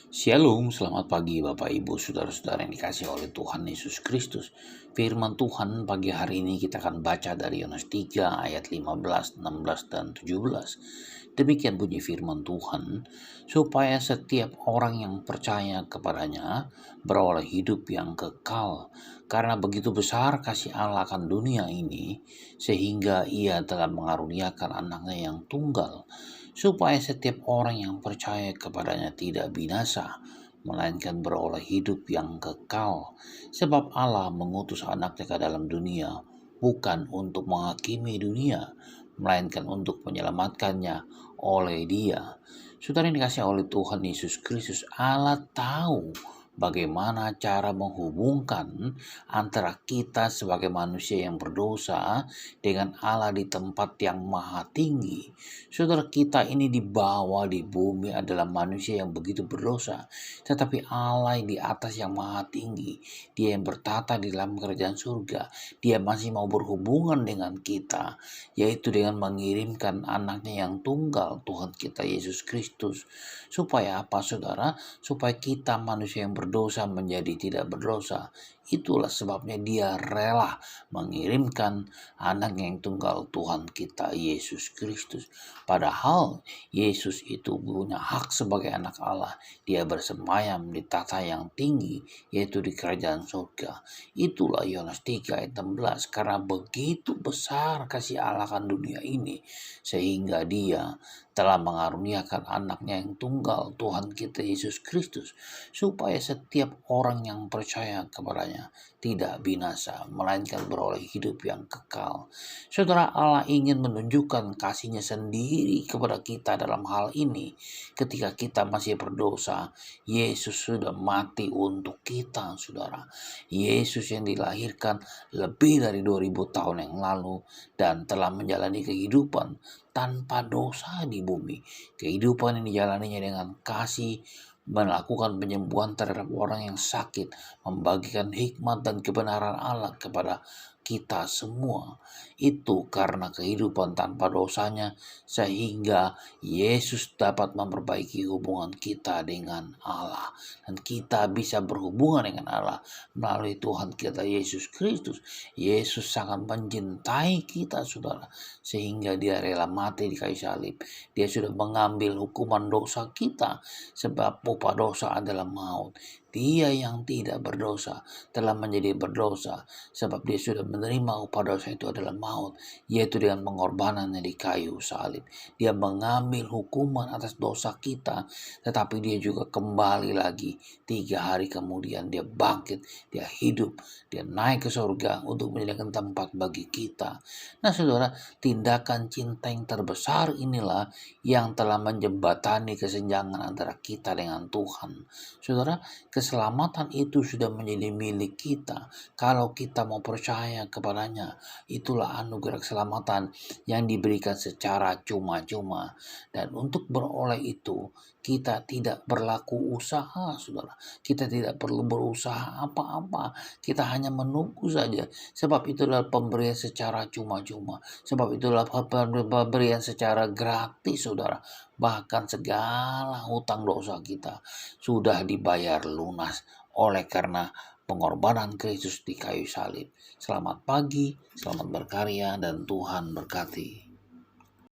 Shalom, selamat pagi Bapak Ibu Saudara-saudara yang dikasihi oleh Tuhan Yesus Kristus. Firman Tuhan pagi hari ini kita akan baca dari Yohanes 3 ayat 15, 16, dan 17. Demikian bunyi firman Tuhan, supaya setiap orang yang percaya kepadanya beroleh hidup yang kekal. Karena begitu besar kasih Allah akan dunia ini, sehingga ia telah mengaruniakan anaknya yang tunggal, supaya setiap orang yang percaya kepadanya tidak binasa, melainkan beroleh hidup yang kekal. Sebab Allah mengutus anaknya ke dalam dunia, bukan untuk menghakimi dunia, melainkan untuk menyelamatkannya oleh Dia. Saudara yang dikasihi oleh Tuhan Yesus Kristus, Allah tahu bagaimana cara menghubungkan antara kita sebagai manusia yang berdosa dengan Allah di tempat yang maha tinggi. Saudara, kita ini dibawa di bumi adalah manusia yang begitu berdosa, tetapi Allah yang di atas yang maha tinggi, Dia yang bertata di dalam kerajaan surga, Dia masih mau berhubungan dengan kita, yaitu dengan mengirimkan anaknya yang tunggal, Tuhan kita Yesus Kristus. Supaya apa, saudara? Supaya kita manusia yang berdosa menjadi tidak berdosa. Itulah sebabnya Dia rela mengirimkan anaknya yang tunggal, Tuhan kita Yesus Kristus. Padahal Yesus itu punya hak sebagai anak Allah. Dia bersemayam di tata yang tinggi, yaitu di kerajaan surga. Itulah Yohanes 3 ayat 16. Karena begitu besar kasih Allah akan dunia ini, sehingga Dia telah mengaruniakan anaknya yang tunggal, Tuhan kita Yesus Kristus, supaya setiap orang yang percaya kepadanya tidak binasa, melainkan beroleh hidup yang kekal. Saudara, Allah ingin menunjukkan kasih-Nya sendiri kepada kita dalam hal ini. Ketika kita masih berdosa, Yesus sudah mati untuk kita, saudara. Yesus yang dilahirkan lebih dari 2000 tahun yang lalu dan telah menjalani kehidupan tanpa dosa di bumi. Kehidupan yang dijalaninya dengan kasih, melakukan penyembuhan terhadap orang yang sakit, membagikan hikmat dan kebenaran Allah kepada kita semua. Itu karena kehidupan tanpa dosanya, sehingga Yesus dapat memperbaiki hubungan kita dengan Allah. Dan kita bisa berhubungan dengan Allah melalui Tuhan kita Yesus Kristus. Yesus sangat mencintai kita, saudara, sehingga Dia rela mati di kayu salib. Dia sudah mengambil hukuman dosa kita, sebab upah dosa adalah maut. Dia yang tidak berdosa telah menjadi berdosa, sebab Dia sudah menerima upah dosa itu adalah maut, yaitu dengan pengorbanannya di kayu salib. Dia mengambil hukuman atas dosa kita, tetapi Dia juga kembali lagi 3 hari kemudian. Dia bangkit, Dia hidup, Dia naik ke surga untuk menyediakan tempat bagi kita. Nah, saudara, tindakan cinta yang terbesar inilah yang telah menjembatani kesenjangan antara kita dengan Tuhan. Saudara, keselamatan itu sudah menjadi milik kita. Kalau kita mau percaya kepadanya, itulah anugerah keselamatan yang diberikan secara cuma-cuma. Dan untuk beroleh itu, kita tidak berlaku usaha, saudara. Kita tidak perlu berusaha apa-apa. Kita hanya menunggu saja. Sebab itulah pemberian secara cuma-cuma. Sebab itulah pemberian secara gratis, saudara. Bahkan segala hutang dosa kita sudah dibayar lunas oleh karena pengorbanan Kristus di kayu salib. Selamat pagi, selamat berkarya, dan Tuhan berkati.